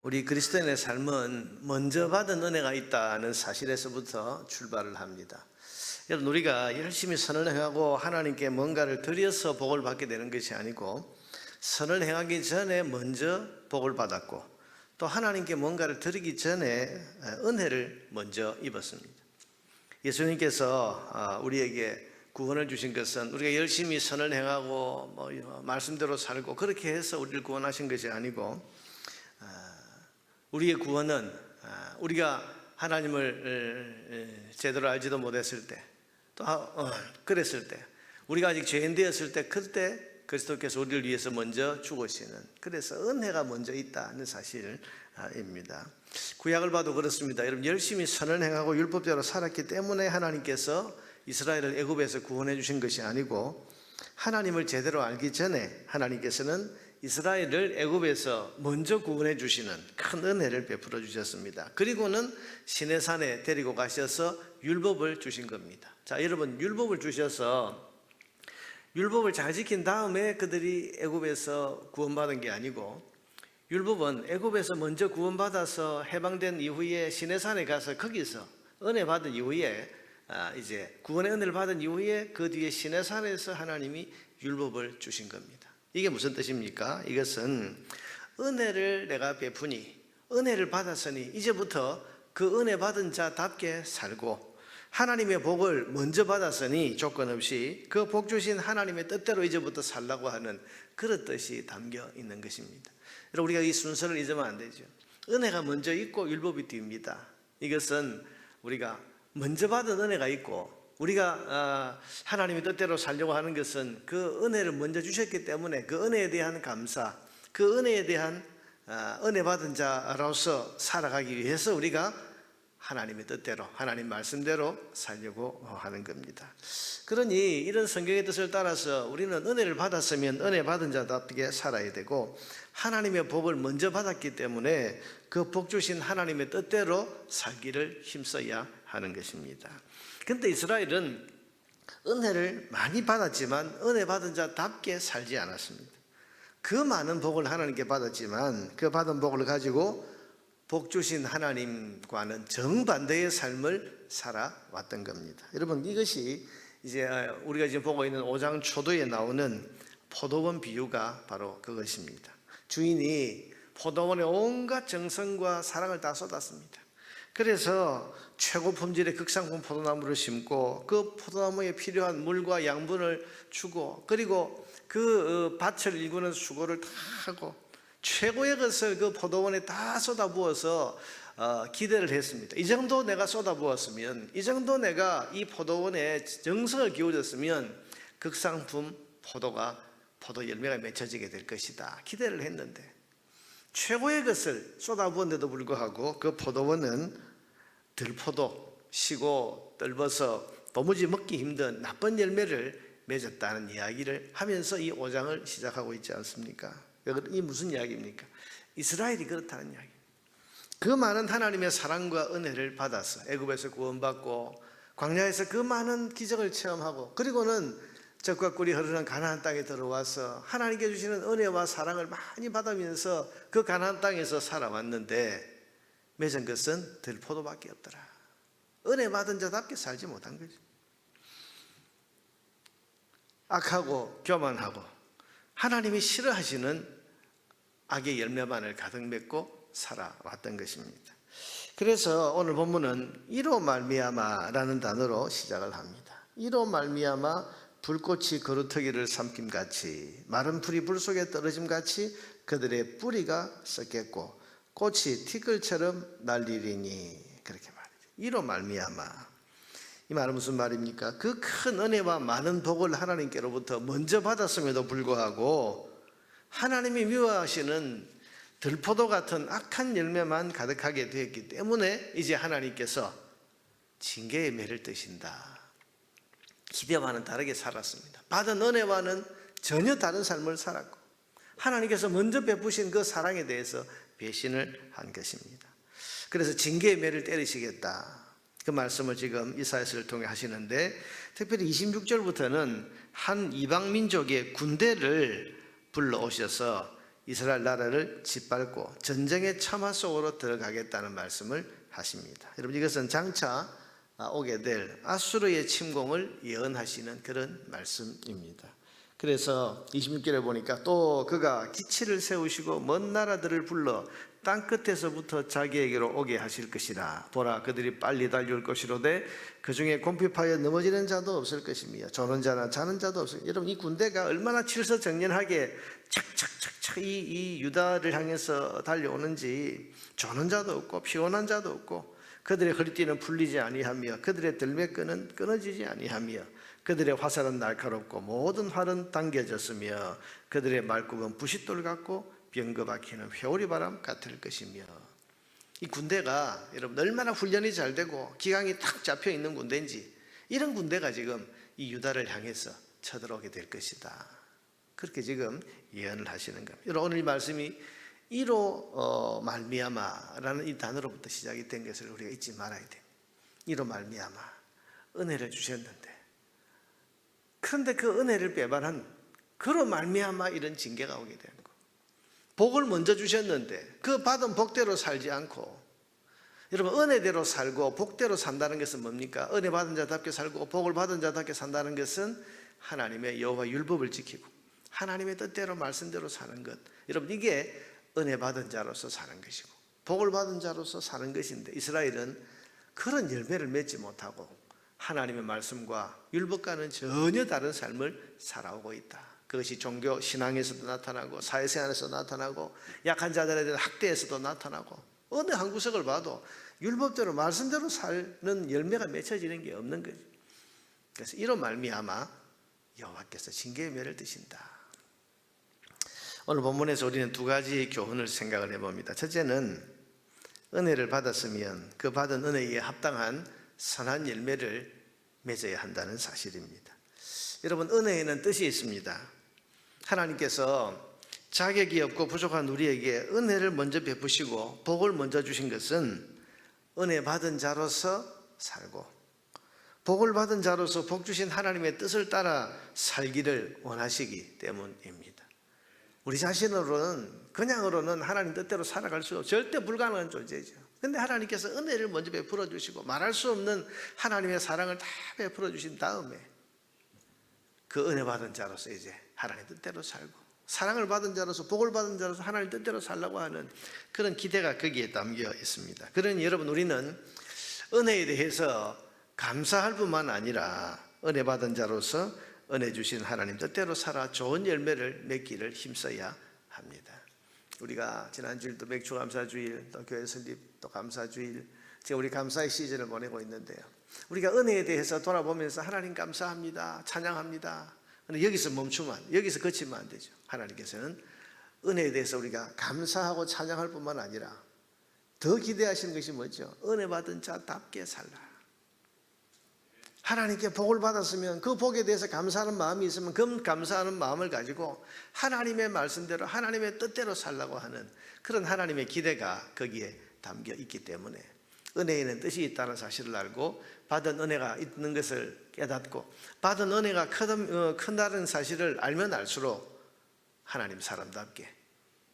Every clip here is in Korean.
우리 그리스도인의 삶은 먼저 받은 은혜가 있다는 사실에서부터 출발을 합니다. 여러분, 우리가 열심히 선을 행하고 하나님께 뭔가를 드려서 복을 받게 되는 것이 아니고, 선을 행하기 전에 먼저 복을 받았고, 또 하나님께 뭔가를 드리기 전에 은혜를 먼저 입었습니다. 예수님께서 우리에게 구원을 주신 것은 우리가 열심히 선을 행하고 말씀대로 살고 그렇게 해서 우리를 구원하신 것이 아니고, 우리의 구원은 우리가 하나님을 제대로 알지도 못했을 때, 또 그랬을 때, 우리가 아직 죄인 되었을 때, 그때 그리스도께서 우리를 위해서 먼저 죽으시는, 그래서 은혜가 먼저 있다는 사실입니다. 구약을 봐도 그렇습니다. 여러분, 열심히 선을 행하고 율법대로 살았기 때문에 하나님께서 이스라엘을 애굽에서 구원해 주신 것이 아니고, 하나님을 제대로 알기 전에 하나님께서는 이스라엘을 애굽에서 먼저 구원해 주시는 큰 은혜를 베풀어 주셨습니다. 그리고는 시내산에 데리고 가셔서 율법을 주신 겁니다. 자, 여러분, 율법을 주셔서 율법을 잘 지킨 다음에 그들이 애굽에서 구원받은 게 아니고, 율법은 애굽에서 먼저 구원받아서 해방된 이후에 시내산에 가서 거기서 은혜 받은 이후에 이제 구원의 은혜를 받은 이후에 그 뒤에 시내산에서 하나님이 율법을 주신 겁니다. 이게 무슨 뜻입니까? 이것은 은혜를 내가 베푸니, 은혜를 받았으니 이제부터 그 은혜 받은 자답게 살고, 하나님의 복을 먼저 받았으니 조건 없이 그 복 주신 하나님의 뜻대로 이제부터 살라고 하는 그런 뜻이 담겨 있는 것입니다. 여러분, 우리가 이 순서를 잊으면 안 되죠. 은혜가 먼저 있고 율법이 뒤입니다. 이것은 우리가 먼저 받은 은혜가 있고, 우리가 하나님의 뜻대로 살려고 하는 것은 그 은혜를 먼저 주셨기 때문에 그 은혜에 대한 감사, 그 은혜에 대한 은혜 받은 자로서 살아가기 위해서 우리가 하나님의 뜻대로, 하나님 말씀대로 살려고 하는 겁니다. 그러니 이런 성경의 뜻을 따라서 우리는 은혜를 받았으면 은혜 받은 자답게 살아야 되고, 하나님의 복을 먼저 받았기 때문에 그 복 주신 하나님의 뜻대로 살기를 힘써야 하는 것입니다. 그런데 이스라엘은 은혜를 많이 받았지만 은혜 받은 자답게 살지 않았습니다. 그 많은 복을 하나님께 받았지만 그 받은 복을 가지고 복 주신 하나님과는 정반대의 삶을 살아왔던 겁니다. 여러분, 이것이 이제 우리가 지금 보고 있는 5장 초도에 나오는 포도원 비유가 바로 그것입니다. 주인이 포도원에 온갖 정성과 사랑을 다 쏟았습니다. 그래서 최고 품질의 극상품 포도나무를 심고 그 포도나무에 필요한 물과 양분을 주고, 그리고 그 밭을 일구는 수고를 다 하고 최고의 것을 그 포도원에 다 쏟아부어서 기대를 했습니다. 이 정도 내가 쏟아부었으면, 이 정도 내가 이 포도원에 정성을 기울였으면 극상품 포도 열매가 맺혀지게 될 것이다, 기대를 했는데, 최고의 것을 쏟아부었는데도 불구하고 그 포도원은 들포도, 시고 뜰버서 도무지 먹기 힘든 나쁜 열매를 맺었다는 이야기를 하면서 이 5장을 시작하고 있지 않습니까? 이 무슨 이야기입니까? 이스라엘이 그렇다는 이야기. 그 많은 하나님의 사랑과 은혜를 받아서 애굽에서 구원받고 광야에서 그 많은 기적을 체험하고, 그리고는 젖과 꿀이 흐르는 가나안 땅에 들어와서 하나님께 주시는 은혜와 사랑을 많이 받으면서 그 가나안 땅에서 살아왔는데 맺은 것은 들포도밖에 없더라. 은혜 받은 자답게 살지 못한 거지. 악하고 교만하고 하나님이 싫어하시는 악의 열매만을 가득 맺고 살아왔던 것입니다. 그래서 오늘 본문은 이로 말미암아라는 단어로 시작을 합니다. 이로 말미암아 불꽃이 거루터기를 삼킴같이, 마른 풀이 불 속에 떨어짐같이 그들의 뿌리가 썩겠고 꽃이 티끌처럼 날리리니, 그렇게 말이죠. 이로 말미암아. 이 말은 무슨 말입니까? 그 큰 은혜와 많은 복을 하나님께로부터 먼저 받았음에도 불구하고 하나님이 미워하시는 들포도 같은 악한 열매만 가득하게 되었기 때문에 이제 하나님께서 징계의 매를 뜨신다. 기대와는 다르게 살았습니다. 받은 은혜와는 전혀 다른 삶을 살았고, 하나님께서 먼저 베푸신 그 사랑에 대해서 배신을 한 것입니다. 그래서 징계의 매를 때리시겠다, 그 말씀을 지금 이사야서를 통해 하시는데, 특별히 26절부터는 한 이방 민족의 군대를 불러오셔서 이스라엘 나라를 짓밟고 전쟁의 참화 속으로 들어가겠다는 말씀을 하십니다. 여러분, 이것은 장차 오게 될 아수르의 침공을 예언하시는 그런 말씀입니다. 그래서 26절에 보니까 또 그가 기치를 세우시고 먼 나라들을 불러 땅 끝에서부터 자기에게로 오게 하실 것이라. 보라, 그들이 빨리 달려올 것이로되 그 중에 곰핍하여 넘어지는 자도 없을 것이며 조는 자나 자는 자도 없을. 여러분, 이 군대가 얼마나 칠서정연하게 착착착착 이 유다를 향해서 달려오는지, 조는 자도 없고 피곤한 자도 없고, 그들의 허리띠는 풀리지 아니하며 그들의 들매끈은 끊어지지 아니하며 그들의 화살은 날카롭고 모든 활은 당겨졌으며 그들의 말국은 부싯돌 같고 병거 박히는 회오리 바람 같을 것이며. 이 군대가 여러분 얼마나 훈련이 잘 되고 기강이 탁 잡혀 있는 군대인지, 이런 군대가 지금 이 유다를 향해서 쳐들어오게 될 것이다. 그렇게 지금 예언을 하시는 겁니다. 여러분, 오늘 이 말씀이 이로 말미암아라는 이 단어로부터 시작이 된 것을 우리가 잊지 말아야 됩니다. 이로 말미암아 은혜를 주셨는데, 그런데 그 은혜를 배반한 그로 말미암아 이런 징계가 오게 되는 거. 복을 먼저 주셨는데 그 받은 복대로 살지 않고, 여러분, 은혜대로 살고 복대로 산다는 것은 뭡니까? 은혜 받은 자답게 살고 복을 받은 자답게 산다는 것은 하나님의 여호와 율법을 지키고 하나님의 뜻대로 말씀대로 사는 것. 여러분, 이게 은혜 받은 자로서 사는 것이고 복을 받은 자로서 사는 것인데, 이스라엘은 그런 열매를 맺지 못하고 하나님의 말씀과 율법과는 전혀 다른 삶을 살아오고 있다. 그것이 종교 신앙에서도 나타나고 사회생활에서 나타나고 약한 자들에 대한 학대에서도 나타나고, 어느 한 구석을 봐도 율법대로 말씀대로 사는 열매가 맺혀지는 게 없는 거죠. 그래서 이로 말미암아 여호와께서 징계의 매를 드신다. 오늘 본문에서 우리는 두 가지 교훈을 생각을 해봅니다. 첫째는 은혜를 받았으면 그 받은 은혜에 합당한 선한 열매를 맺어야 한다는 사실입니다. 여러분, 은혜에는 뜻이 있습니다. 하나님께서 자격이 없고 부족한 우리에게 은혜를 먼저 베푸시고 복을 먼저 주신 것은 은혜 받은 자로서 살고 복을 받은 자로서 복 주신 하나님의 뜻을 따라 살기를 원하시기 때문입니다. 우리 자신으로는, 그냥으로는 하나님 뜻대로 살아갈 수 절대 불가능한 존재죠. 근데 하나님께서 은혜를 먼저 베풀어 주시고 말할 수 없는 하나님의 사랑을 다 베풀어 주신 다음에 그 은혜 받은 자로서 이제 하나님 뜻대로 살고, 사랑을 받은 자로서 복을 받은 자로서 하나님 뜻대로 살라고 하는 그런 기대가 거기에 담겨 있습니다. 그러니 여러분, 우리는 은혜에 대해서 감사할 뿐만 아니라 은혜 받은 자로서 은혜 주신 하나님 뜻대로 살아 좋은 열매를 맺기를 힘써야 합니다. 우리가 지난주일도 맥주감사주일, 또 교회 설립, 또 감사주일, 지금 우리 감사의 시즌을 보내고 있는데요, 우리가 은혜에 대해서 돌아보면서 하나님 감사합니다, 찬양합니다. 근데 여기서 여기서 그치면 안 되죠. 하나님께서는 은혜에 대해서 우리가 감사하고 찬양할 뿐만 아니라 더 기대하시는 것이 뭐죠? 은혜 받은 자답게 살라. 하나님께 복을 받았으면 그 복에 대해서 감사하는 마음이 있으면 그 감사하는 마음을 가지고 하나님의 말씀대로 하나님의 뜻대로 살라고 하는 그런 하나님의 기대가 거기에 담겨 있기 때문에, 은혜에는 뜻이 있다는 사실을 알고 받은 은혜가 있는 것을 깨닫고 받은 은혜가 크다는 사실을 알면 알수록 하나님 사람답게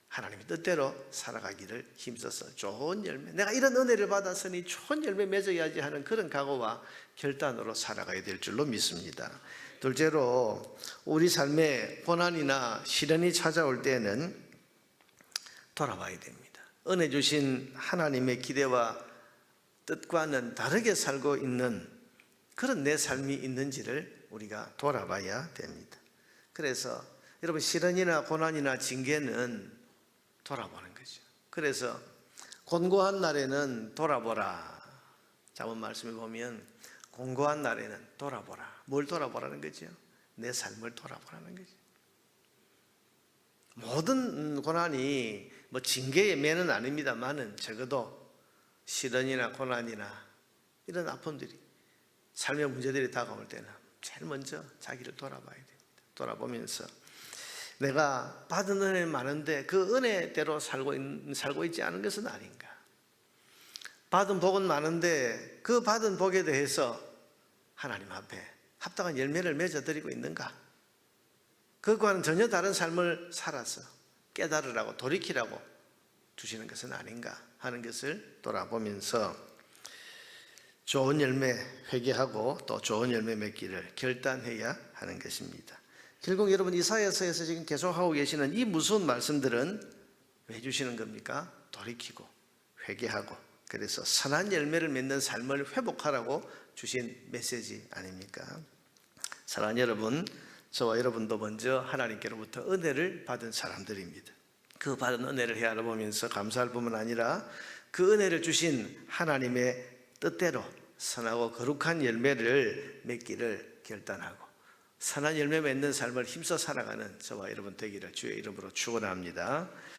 하나님의 뜻대로 살아가기를 힘써서 좋은 열매, 내가 이런 은혜를 받았으니 좋은 열매 맺어야지 하는 그런 각오와 결단으로 살아가야 될 줄로 믿습니다. 둘째로, 우리 삶에 고난이나 시련이 찾아올 때는 돌아봐야 됩니다. 은혜 주신 하나님의 기대와 뜻과는 다르게 살고 있는 그런 내 삶이 있는지를 우리가 돌아봐야 됩니다. 그래서 여러분, 시련이나 고난이나 징계는 돌아보는 거죠. 그래서 곤고한 날에는 돌아보라. 자문 말씀에 보면 곤고한 날에는 돌아보라. 뭘 돌아보라는 거죠? 내 삶을 돌아보라는 거죠. 모든 고난이 뭐 징계의 매는 아닙니다만은 적어도 시련이나 고난이나 이런 아픔들이, 삶의 문제들이 다가올 때는 제일 먼저 자기를 돌아봐야 됩니다. 돌아보면서 내가 받은 은혜는 많은데 그 은혜대로 살고 있지 않은 것은 아닌가? 받은 복은 많은데 그 받은 복에 대해서 하나님 앞에 합당한 열매를 맺어드리고 있는가? 그것과는 전혀 다른 삶을 살아서 깨달으라고 돌이키라고 주시는 것은 아닌가 하는 것을 돌아보면서 좋은 열매 회개하고 또 좋은 열매 맺기를 결단해야 하는 것입니다. 결국 여러분 이사야서에서 지금 계속하고 계시는 이 무서운 말씀들은 왜 주시는 겁니까? 돌이키고 회개하고 그래서 선한 열매를 맺는 삶을 회복하라고 주신 메시지 아닙니까? 사랑하는 여러분, 저와 여러분도 먼저 하나님께로부터 은혜를 받은 사람들입니다. 그 받은 은혜를 헤아려보면서 감사할 뿐만 아니라 그 은혜를 주신 하나님의 뜻대로 선하고 거룩한 열매를 맺기를 결단하고 선한 열매 맺는 삶을 힘써 살아가는 저와 여러분 되기를 주의 이름으로 축원합니다.